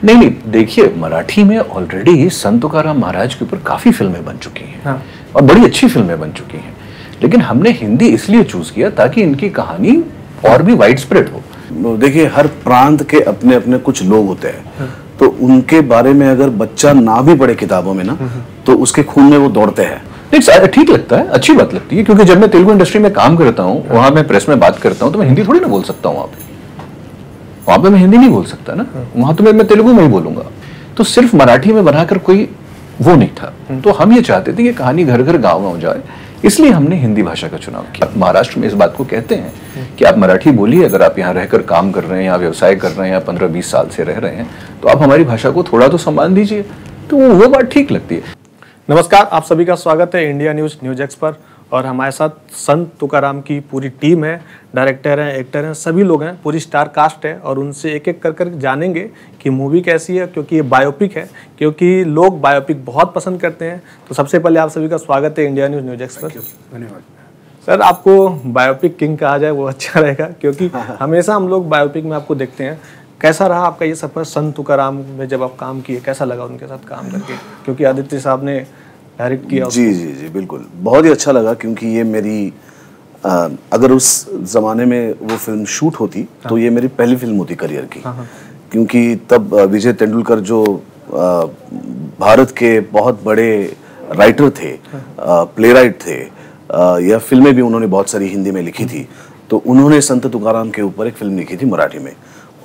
नहीं नहीं, देखिए मराठी में ऑलरेडी संत तुकाराम महाराज के ऊपर काफी फिल्में बन चुकी हैं। हाँ। और बड़ी अच्छी फिल्में बन चुकी हैं, लेकिन हमने हिंदी इसलिए चूज किया ताकि इनकी कहानी और भी वाइड स्प्रेड हो। देखिए हर प्रांत के अपने अपने कुछ लोग होते हैं। हाँ। तो उनके बारे में अगर बच्चा ना भी पढ़े किताबों में ना, तो उसके खून में वो दौड़ते हैं। ठीक लगता है, अच्छी बात लगती है, क्योंकि जब मैं तेलुगु इंडस्ट्री में काम करता हूँ, वहां मैं प्रेस में बात करता हूँ, तो मैं हिंदी थोड़ी ना बोल सकता हूँ। वहां पे मैं हिंदी नहीं बोल सकता ना, वहां तो मैं तेलुगु में ही बोलूंगा। तो सिर्फ मराठी में बनाकर कोई वो नहीं था। तो हम ये चाहते थे कि कहानी घर घर गाँव गाँव जाए, इसलिए हमने हिंदी भाषा का चुनाव किया। महाराष्ट्र में इस बात को कहते हैं कि आप मराठी बोलिए, अगर आप यहाँ रहकर काम कर रहे हैं या व्यवसाय कर रहे हैं या 15-20 साल से रह रहे हैं, तो आप हमारी भाषा को थोड़ा तो सम्मान दीजिए। तो वो बात ठीक लगती है। नमस्कार, आप सभी का स्वागत है इंडिया न्यूज एक्स पर। और हमारे साथ संत तुकाराम की पूरी टीम है, डायरेक्टर हैं, एक्टर हैं, सभी लोग हैं, पूरी स्टार कास्ट है। और उनसे एक एक कर जानेंगे कि मूवी कैसी है, क्योंकि ये बायोपिक है, क्योंकि लोग बायोपिक बहुत पसंद करते हैं। तो सबसे पहले आप सभी का स्वागत है इंडिया न्यूज एक्स पर। धन्यवाद सर। आपको बायोपिक किंग कहा जाए वो अच्छा रहेगा, क्योंकि हमेशा हम लोग बायोपिक में आपको देखते हैं। कैसा रहा आपका ये सफर संत तुकाराम में, जब आप काम किए कैसा लगा उनके साथ काम करके, क्योंकि आदित्य साहब ने डायरेक्ट किया? जी बिल्कुल, बहुत ही अच्छा लगा, क्योंकि ये मेरी अगर उस जमाने में वो फिल्म शूट होती तो ये मेरी पहली फिल्म होती करियर की। क्योंकि तब विजय तेंदुलकर जो भारत के बहुत बड़े राइटर थे, प्लेराइट थे, या फिल्में भी उन्होंने बहुत सारी हिंदी में लिखी थी, तो उन्होंने संत तुकाराम के ऊपर एक फिल्म लिखी थी मराठी में।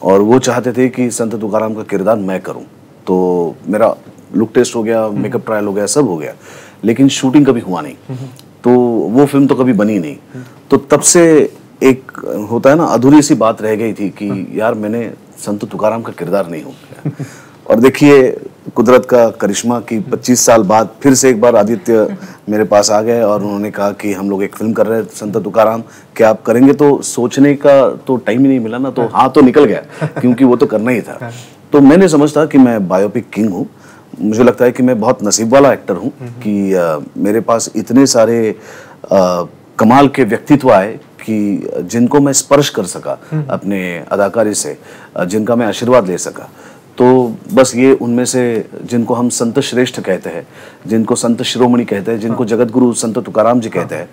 और वो चाहते थे कि संत तुकाराम का किरदार मैं करूं। तो मेरा लुक टेस्ट हो गया, मेकअप ट्रायल हो गया, सब हो गया, लेकिन शूटिंग कभी हुआ नहीं। तो वो फिल्म तो कभी बनी नहीं। तो तब से एक होता है ना, अधूरी सी बात रह गई थी कि यार मैंने संत तुकाराम का किरदार नहीं हो। और देखिए कुदरत का करिश्मा की 25 साल बाद फिर से एक बार आदित्य मेरे पास आ गए और उन्होंने कहा कि हम लोग एक फिल्म कर रहे हैं संत तुकाराम, क्या आप करेंगे? तो सोचने का तो टाइम ही नहीं मिला ना, तो हाँ तो निकल गया, क्योंकि वो तो करना ही था। तो मैंने समझता कि मैं बायोपिक किंग हूँ। मुझे लगता है कि मैं बहुत नसीब वाला एक्टर हूँ कि मेरे पास इतने सारे कमाल के व्यक्तित्व आए कि जिनको मैं स्पर्श कर सका अपने अदाकारी से, जिनका मैं आशीर्वाद ले सका। तो बस ये उनमें से जिनको हम संत श्रेष्ठ कहते हैं, जिनको संत शिरोमणि कहते हैं, जिनको जगत गुरु संत तुकाराम जी कहते हैं,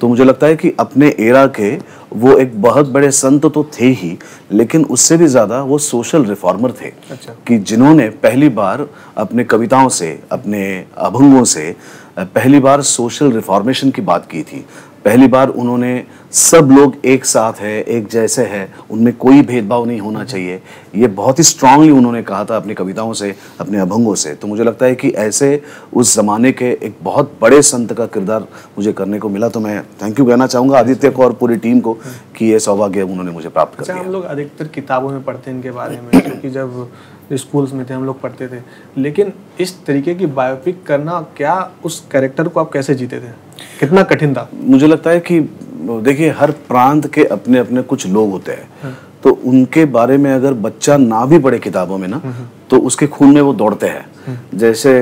तो मुझे लगता है कि अपने एरा के वो एक बहुत बड़े संत तो थे ही, लेकिन उससे भी ज्यादा वो सोशल रिफॉर्मर थे। अच्छा। कि जिन्होंने पहली बार अपने कविताओं से, अपने अभंगों से पहली बार सोशल रिफॉर्मेशन की बात की थी। पहली बार उन्होंने सब लोग एक साथ है, एक जैसे है, उनमें कोई भेदभाव नहीं होना चाहिए, ये बहुत ही स्ट्रांगली उन्होंने कहा था अपनी कविताओं से, अपने अभंगों से। तो मुझे लगता है कि ऐसे उस जमाने के एक बहुत बड़े संत का किरदार मुझे करने को मिला। तो मैं थैंक यू कहना चाहूँगा आदित्य को और पूरी टीम को कि ये सौभाग्य उन्होंने मुझे प्राप्त कर दिया। हम लोग अधिकतर किताबों में पढ़ते हैं इनके बारे में, क्योंकि जब स्कूल्स में थे हम लोग पढ़ते थे, लेकिन इस तरीके की बायोपिक करना, क्या उस कैरेक्टर को आप कैसे जीते थे, कितना कठिन था? मुझे लगता है कि देखिए हर प्रांत के अपने अपने कुछ लोग होते हैं। तो उनके बारे में अगर बच्चा ना भी पढ़े किताबों में ना, तो उसके खून में वो दौड़ते हैं। जैसे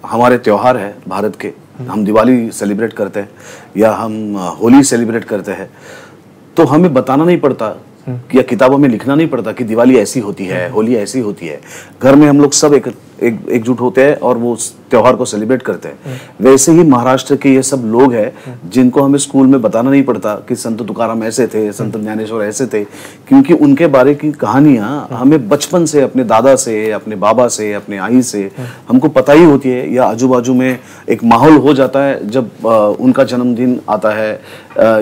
हमारे त्योहार है भारत के, हम दिवाली सेलिब्रेट करते हैं या हम होली सेलिब्रेट करते हैं, तो हमें बताना नहीं पड़ता या किताबों में लिखना नहीं पड़ता कि दिवाली ऐसी होती है, होली ऐसी होती है। घर में हम लोग सब एकजुट होते हैं और वो त्योहार को सेलिब्रेट करते हैं। वैसे ही महाराष्ट्र के ये सब लोग हैं जिनको हमें स्कूल में बताना नहीं पड़ता कि संत तुकाराम ऐसे थे, संत ज्ञानेश्वर ऐसे थे, क्योंकि उनके बारे की कहानियां हमें बचपन से अपने दादा से, अपने बाबा से, अपने आई से हमको पता ही होती है, या आजू बाजू में एक माहौल हो जाता है जब उनका जन्मदिन आता है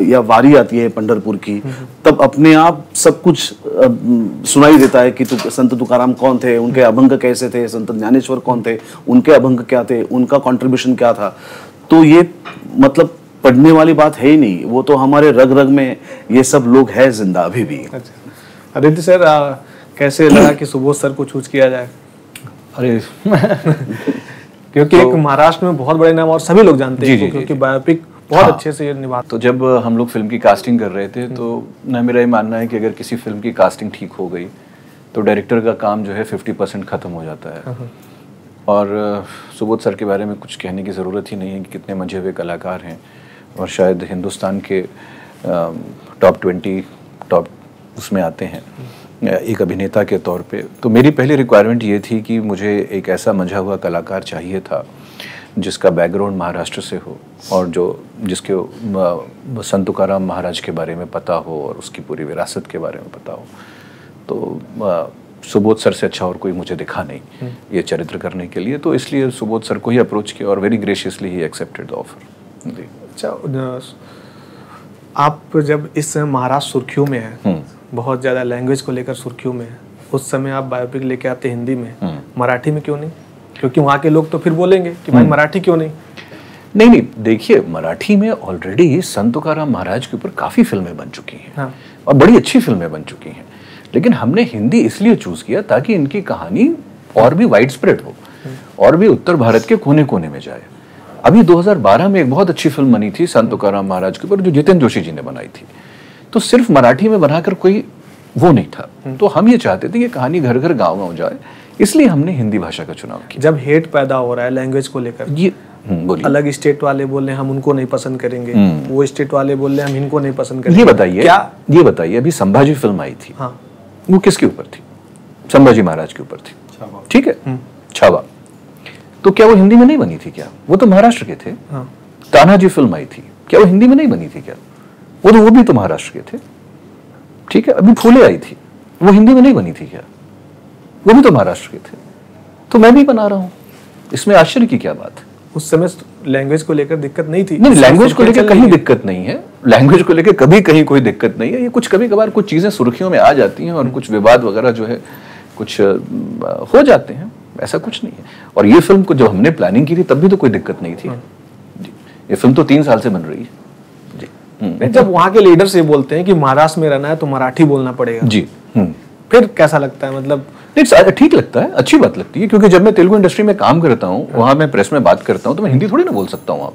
या वारी आती है पंढरपुर की, तब अपने आप सब कुछ सुनाई देता है कि संत तुकाराम कौन थे, उनके अभंग कैसे थे, संत ज्ञानेश्वर कौन थे, उनके अभंग क्या थे, उनका कंट्रीब्यूशन क्या था। तो ये मतलब पढ़ने वाली बात है ही नहीं, वो तो हमारे रग रग में ये सब लोग है जिंदा अभी भी। अच्छा। आदित्य सर, कैसे लगा कि सुबोध सर को चूज किया जाए? अरे क्योंकि एक महाराष्ट्र में बहुत बड़े नाम और सभी लोग जानते हैं, क्योंकि बायोपिक बहुत अच्छे से निभा। तो जब हम लोग फिल्म की कास्टिंग कर रहे थे, तो ना मेरा ये मानना है कि अगर किसी फिल्म की कास्टिंग ठीक हो गई तो डायरेक्टर का काम जो है 50% खत्म हो जाता है। और सुबोध सर के बारे में कुछ कहने की ज़रूरत ही नहीं है कि कितने मंझे हुए कलाकार हैं, और शायद हिंदुस्तान के टॉप 20 टॉप उसमें आते हैं। एक अभिनेता के तौर पे, तो मेरी पहली रिक्वायरमेंट ये थी कि मुझे एक ऐसा मंझा हुआ कलाकार चाहिए था जिसका बैकग्राउंड महाराष्ट्र से हो और जिसके संत तुकाराम महाराज के बारे में पता हो और उसकी पूरी विरासत के बारे में पता हो। तो सुबोध सर से अच्छा और कोई मुझे दिखा नहीं ये चरित्र करने के लिए, तो इसलिए सुबोध सर को ही अप्रोच किया और very graciously he accepted the offer. अच्छा, आप जब इस समय महाराष्ट्र सुर्खियों में है, बहुत ज़्यादा लैंग्वेज को लेकर सुर्खियों में है, उस समय आप बायोपिक लेके आते हिंदी में, मराठी में क्यों नहीं? क्योंकि वहाँ के लोग तो फिर बोलेंगे कि भाई मराठी क्यों नहीं? नहीं, देखिए मराठी में ऑलरेडी संत तुकाराम महाराज के ऊपर काफ़ी फिल्में बन चुकी हैं। हाँ। और बड़ी अच्छी फिल्में बन चुकी हैं, लेकिन हमने हिंदी इसलिए चूज किया ताकि इनकी कहानी और भी वाइड स्प्रेड हो और भी उत्तर भारत के कोने कोने में जाए। अभी 2012 में एक बहुत अच्छी फिल्म बनी थी संत तुकाराम महाराज के ऊपर, जो जितेंद्र जोशी जी ने बनाई थी। तो सिर्फ मराठी में बनाकर कोई वो नहीं था, तो हम ये चाहते थे कि कहानी घर घर गाँव गाँव जाए, इसलिए हमने हिंदी भाषा का चुनाव किया। जब हेट पैदा हो रहा है लैंग्वेज को लेकर, ये अलग स्टेट वाले बोल रहे हैं हम उनको नहीं पसंद करेंगे, वो स्टेट वाले बोल रहे हैं हम इनको नहीं पसंद करेंगे, ये बताइए अभी संभाजी फिल्म आई थी, हाँ, वो किसके ऊपर थी? संभाजी महाराज के ऊपर थी, ठीक है, छावा। तो क्या वो हिंदी में नहीं बनी थी क्या? वो तो महाराष्ट्र के थे। हाँ। तानाजी फिल्म आई थी, क्या वो हिंदी में नहीं बनी थी क्या? वो भी तो महाराष्ट्र के थे, ठीक है। अभी फूले आई थी, वो हिंदी में नहीं बनी थी क्या? वो भी तो महाराष्ट्र के थे। तो मैं भी बना रहा हूँ, इसमें आश्चर्य की क्या बात है? उस समय लैंग्वेज को लेकर दिक्कत नहीं थी। नहीं, लैंग्वेज को लेकर कहीं दिक्कत नहीं है, लैंग्वेज को लेकर कभी कहीं कोई दिक्कत नहीं है। ये कुछ कभी कभार कुछ चीजें सुर्खियों में आ जाती हैं और कुछ विवाद वगैरह जो है कुछ हो जाते हैं, ऐसा कुछ नहीं है। और ये फिल्म को जब हमने प्लानिंग की थी तब भी तो कोई दिक्कत नहीं थी जी। ये फिल्म तो 3 साल से बन रही है जी। जब वहाँ के लीडर से बोलते हैं कि महाराष्ट्र में रहना है तो मराठी बोलना पड़ेगा जी, फिर कैसा लगता है? मतलब ठीक लगता है, अच्छी बात लगती है, क्योंकि जब मैं तेलुगु इंडस्ट्री में काम करता हूँ, वहाँ मैं प्रेस में बात करता हूँ, तो मैं हिंदी थोड़ी ना बोल सकता हूँ।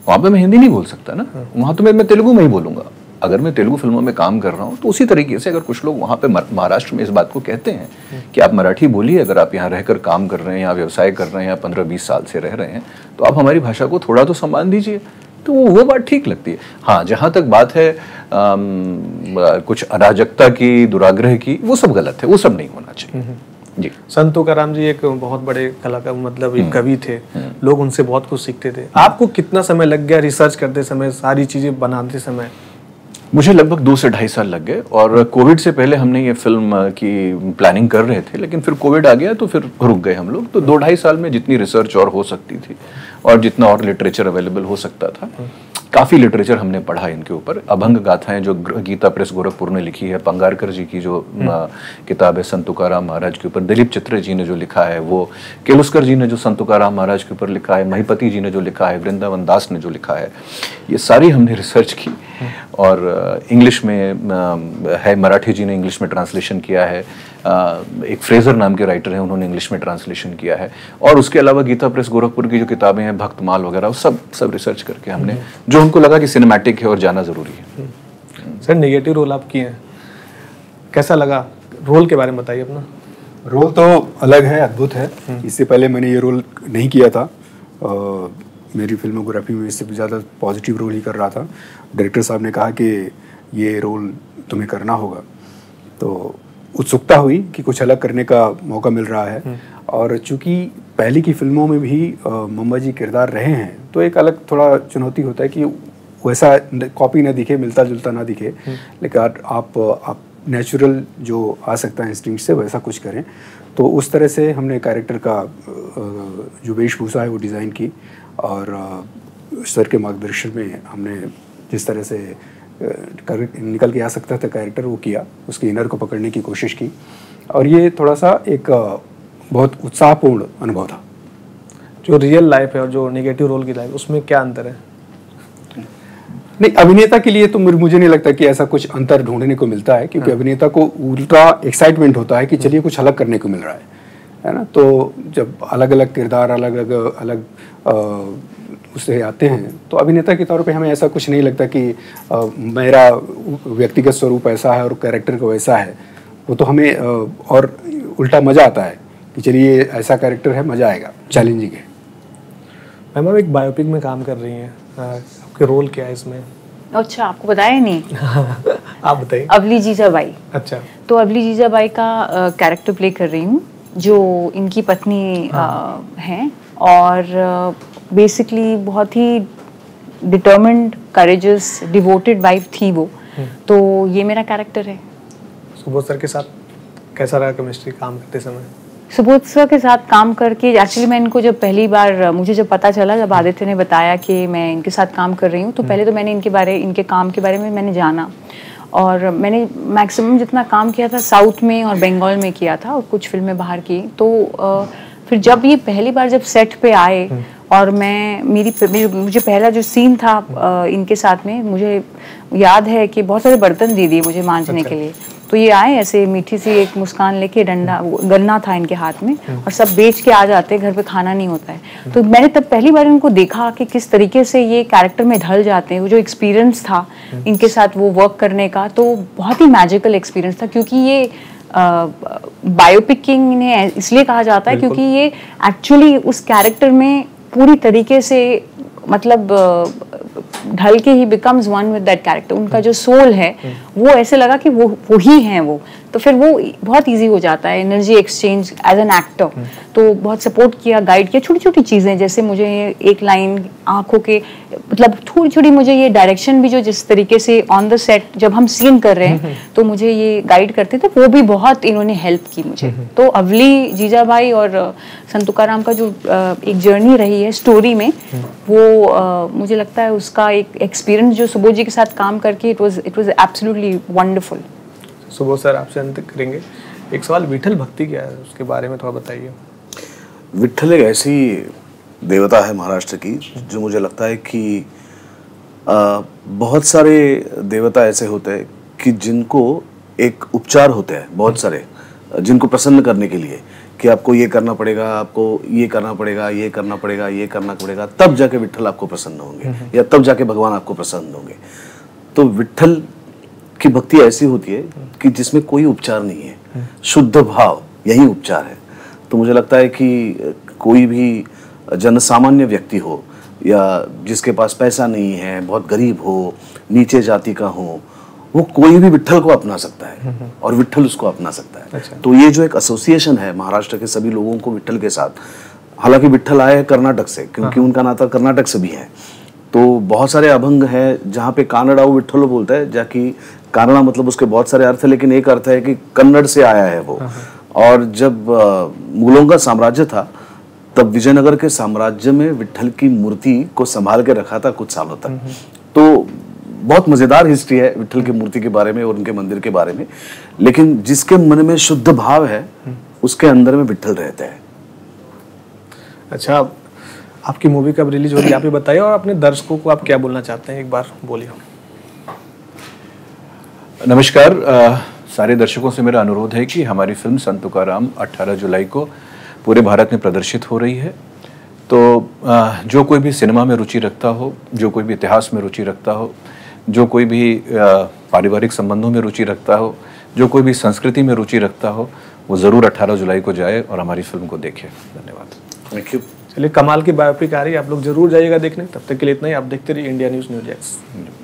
वहाँ पे मैं हिंदी नहीं बोल सकता ना, वहाँ तो मैं तेलुगु में ही बोलूंगा। अगर मैं तेलुगु फिल्मों में काम कर रहा हूँ तो उसी तरीके से अगर कुछ लोग वहाँ पे महाराष्ट्र में इस बात को कहते हैं कि आप मराठी बोलिए, अगर आप यहाँ रहकर काम कर रहे हैं या व्यवसाय कर रहे हैं या 15-20 साल से रह रहे हैं, तो आप हमारी भाषा को थोड़ा तो सम्मान दीजिए, तो वो बात ठीक लगती है। हाँ, जहाँ तक बात है कुछ अराजकता की, दुराग्रह की, वो सब गलत है, वो सब नहीं होना चाहिए जी। संत तुकाराम जी एक बहुत बड़े कलाकार, मतलब एक कवि थे, लोग उनसे बहुत कुछ सीखते थे। आपको कितना समय लग गया रिसर्च करते समय, सारी चीजें बनाते समय? मुझे लगभग 2 से ढाई साल लग गए, और कोविड से पहले हमने ये फिल्म की प्लानिंग कर रहे थे, लेकिन फिर कोविड आ गया तो फिर रुक गए हम लोग। तो 2-2.5 साल में जितनी रिसर्च और हो सकती थी और जितना और लिटरेचर अवेलेबल हो सकता था, काफ़ी लिटरेचर हमने पढ़ा इनके ऊपर। अभंग गाथाएं जो गीता प्रेस गोरखपुर ने लिखी है, पंगारकर जी की जो किताब है संत तुकाराम महाराज के ऊपर, दिलीप चित्रे जी ने जो लिखा है वो, केलुस्कर जी ने जो संत तुकाराम महाराज के ऊपर लिखा है, महिपति जी ने जो लिखा है, वृंदावन दास ने जो लिखा है, ये सारी हमने रिसर्च की। और इंग्लिश में है, मराठी जी ने इंग्लिश में ट्रांसलेशन किया है, एक फ्रेजर नाम के राइटर हैं, उन्होंने इंग्लिश में ट्रांसलेशन किया है, और उसके अलावा गीता प्रेस गोरखपुर की जो किताबें हैं, भक्तमाल वगैरह, सब रिसर्च करके हमने, जो उनको लगा कि सिनेमैटिक है और जाना जरूरी है। सर, नेगेटिव रोल आप किए हैं, कैसा लगा? रोल के बारे में बताइए अपना। रोल तो अलग है, अद्भुत है। इससे पहले मैंने ये रोल नहीं किया था, मेरी फिल्मोग्राफी में इससे ज़्यादा पॉजिटिव रोल ही कर रहा था। डायरेक्टर साहब ने कहा कि ये रोल तुम्हें करना होगा, तो उत्सुकता हुई कि कुछ अलग करने का मौका मिल रहा है। और चूंकि पहले की फिल्मों में भी मम्मा जी किरदार रहे हैं, तो एक अलग थोड़ा चुनौती होता है कि वैसा कॉपी ना दिखे, मिलता जुलता ना दिखे, लेकिन आप नेचुरल जो आ सकता है इंस्टिंक्ट से, वैसा कुछ करें। तो उस तरह से हमने कैरेक्टर का जो वेशभूषा है वो डिज़ाइन की, और सर के मार्गदर्शन में हमने जिस तरह से निकल के आ सकता था कैरेक्टर, वो किया, उसके इनर को पकड़ने की कोशिश की। और ये थोड़ा सा एक बहुत उत्साहपूर्ण अनुभव था। जो रियल लाइफ है और जो नेगेटिव रोल की लाइफ, उसमें क्या अंतर है? नहीं, अभिनेता के लिए तो मुझे नहीं लगता कि ऐसा कुछ अंतर ढूंढने को मिलता है, क्योंकि अभिनेता को उल्टा एक्साइटमेंट होता है कि चलिए कुछ अलग करने को मिल रहा है ना। तो जब अलग अलग किरदार अलग उससे आते हैं, तो अभिनेता के तौर पे हमें ऐसा कुछ नहीं लगता कि मेरा व्यक्तिगत स्वरूप ऐसा है और कैरेक्टर का वैसा है। वो तो हमें और उल्टा मज़ा आता है कि चलिए ऐसा कैरेक्टर है, मज़ा आएगा, चैलेंजिंग है। मैम, आप एक बायोपिक में काम कर रही हैं, आपके रोल क्या है इसमें? अच्छा, आपको बताया नहीं? आप बताइए। अवली जीजाबाई। अच्छा। तो अवली जीजाबाई का कैरेक्टर प्ले कर रही हूँ, जो इनकी पत्नी हैं, और बेसिकली बहुत ही डिटर्मिन्ड, करेजस, डिवोटेड वाइफ थी वो। तो ये मेरा कैरेक्टर है। सुबोध सर के साथ कैसा रहा केमिस्ट्री काम करते समय? सुबोध सर के साथ काम करके एक्चुअली मैं इनको जब पहली बार, मुझे जब पता चला, जब आदित्य ने बताया कि मैं इनके साथ काम कर रही हूँ, तो पहले तो मैंने इनके काम के बारे में मैंने जाना, और मैंने मैक्सिमम जितना काम किया था साउथ में और बंगाल में किया था, और कुछ फिल्में बाहर की। तो फिर जब ये पहली बार जब सेट पे आए, और मुझे पहला जो सीन था इनके साथ में, मुझे याद है कि बहुत सारे बर्तन दे दिए मुझे मांजने के लिए। तो ये आए ऐसे मीठी सी एक मुस्कान लेके, डंडा गन्ना था इनके हाथ में, और सब बेच के आ जाते हैं, घर पे खाना नहीं होता है। तो मैंने तब पहली बार इनको देखा कि किस तरीके से ये कैरेक्टर में ढल जाते हैं। वो जो एक्सपीरियंस था इनके साथ वो वर्क करने का, तो बहुत ही मैजिकल एक्सपीरियंस था। क्योंकि ये बायोपिकिंग इन्हें इसलिए कहा जाता है क्योंकि ये एक्चुअली उस कैरेक्टर में पूरी तरीके से, मतलब ढल के ही becomes one with that character. उनका जो सोल है वो ऐसे लगा कि वो ही हैं वो। तो फिर वो बहुत इजी हो जाता है energy exchange as an actor. तो बहुत सपोर्ट किया, गाइड किया, छोटी छोटी चीज़ें, जैसे मुझे एक लाइन आंखों के, मतलब थोड़ी छोटी, मुझे ये डायरेक्शन भी जो जिस तरीके से ऑन द सेट जब हम सीन कर रहे हैं तो मुझे ये गाइड करते थे, वो भी बहुत इन्होंने हेल्प की मुझे। तो अवली जीजाबाई और संत तुकाराम का जो एक जर्नी रही है स्टोरी में, वो मुझे लगता है उसका एक एक्सपीरियंस जो सुबोध जी के साथ काम करके, it was absolutely wonderful. Subodh sir, आपसे अंत करेंगे। एक सवाल, विठल भक्ति क्या है, उसके बारे में थोड़ा बताइए। विठल एक ऐसी देवता है महाराष्ट्र की, जो मुझे लगता है कि बहुत सारे देवता ऐसे होते हैं कि जिनको एक उपचार होते हैं, बहुत सारे, जिनको प्रसन्न करने के लिए कि आपको ये करना पड़ेगा, आपको ये करना पड़ेगा, ये करना पड़ेगा, ये करना पड़ेगा, तब जाके विठल आपको प्रसन्न होंगे, या तब जाके भगवान आपको प्रसन्न होंगे। तो विठल की भक्ति ऐसी होती है कि जिसमें कोई उपचार नहीं है, शुद्ध भाव, यही उपचार है। तो मुझे लगता है कि कोई भी जनसामान्य व्यक्ति हो, या जिसके पास पैसा नहीं है, बहुत गरीब हो, नीचे जाति का हो, वो कोई भी विठल को अपना सकता है और विठल उसको अपना सकता है। अच्छा। तो ये जो एक एसोसिएशन है महाराष्ट्र के सभी लोगों को विठल के साथ, हालांकि विठल आए हैं कर्नाटक से, क्योंकि उनका नाता कर्नाटक से भी है। तो बहुत सारे अभंग है जहाँ पे कानड़ाऊ विठल बोलता है, जाकि कानड़ा मतलब उसके बहुत सारे अर्थ है, लेकिन एक अर्थ है कि कन्नड़ से आया है वो। और जब मुगलों का साम्राज्य था, तब विजयनगर के साम्राज्य में विठल की मूर्ति को संभाल के रखा था कुछ सालों तक। तो बहुत मजेदार हिस्ट्री है विठल की मूर्ति के बारे में और उनके मंदिर के बारे में, लेकिन जिसके मन में शुद्ध भाव है उसके अंदर में विठल रहते हैं। अच्छा, आपकी मूवी कब रिलीज होगी आप ही बताइए, और अपने दर्शकों को आप क्या बोलना चाहते हैं, एक बार बोलिए। नमस्कार, सारे दर्शकों से मेरा अनुरोध है कि हमारी फिल्म संत तुकाराम 18 जुलाई को पूरे भारत में प्रदर्शित हो रही है। तो जो कोई भी सिनेमा में रुचि रखता हो, जो कोई भी इतिहास में रुचि रखता हो, जो कोई भी पारिवारिक संबंधों में रुचि रखता हो, जो कोई भी संस्कृति में रुचि रखता हो, वो ज़रूर 18 जुलाई को जाए और हमारी फिल्म को देखे। धन्यवाद। Thank you. चलिए, कमाल की बायोपिक आ रही है, आप लोग जरूर जाइएगा देखने। तब तक के लिए इतना ही। आप देखते रहिए इंडिया न्यूज़, न्यूज़ एक्स।